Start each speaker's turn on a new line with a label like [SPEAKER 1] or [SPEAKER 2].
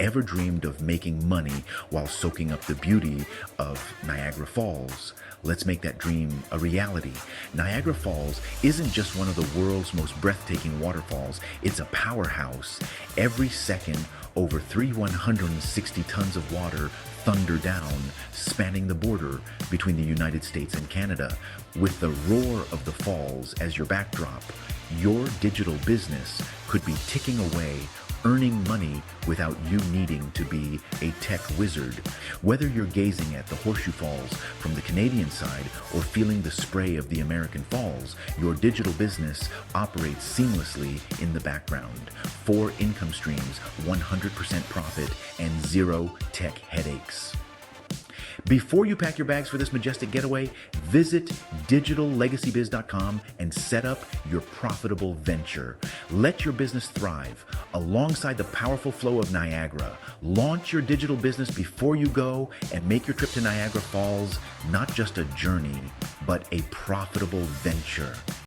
[SPEAKER 1] ever dreamed of making money while soaking up the beauty of Niagara Falls? Let's make that dream a reality. Niagara Falls isn't just one of the world's most breathtaking waterfalls, it's a powerhouse. Every second, over 360 tons of water thunder down, spanning the border between the United States and Canada. With the roar of the falls as your backdrop, your digital business could be ticking away, earning money without you needing to be a tech wizard. Whether you're gazing at the Horseshoe Falls from the Canadian side or feeling the spray of the American Falls, your digital business operates seamlessly in the background. 4 income streams, 100% profit, and 0 tech headaches. Before you pack your bags for this majestic getaway, visit digitallegacybiz.com and set up your profitable venture. Let your business thrive alongside the powerful flow of Niagara. Launch your digital business before you go and make your trip to Niagara Falls not just a journey, but a profitable venture.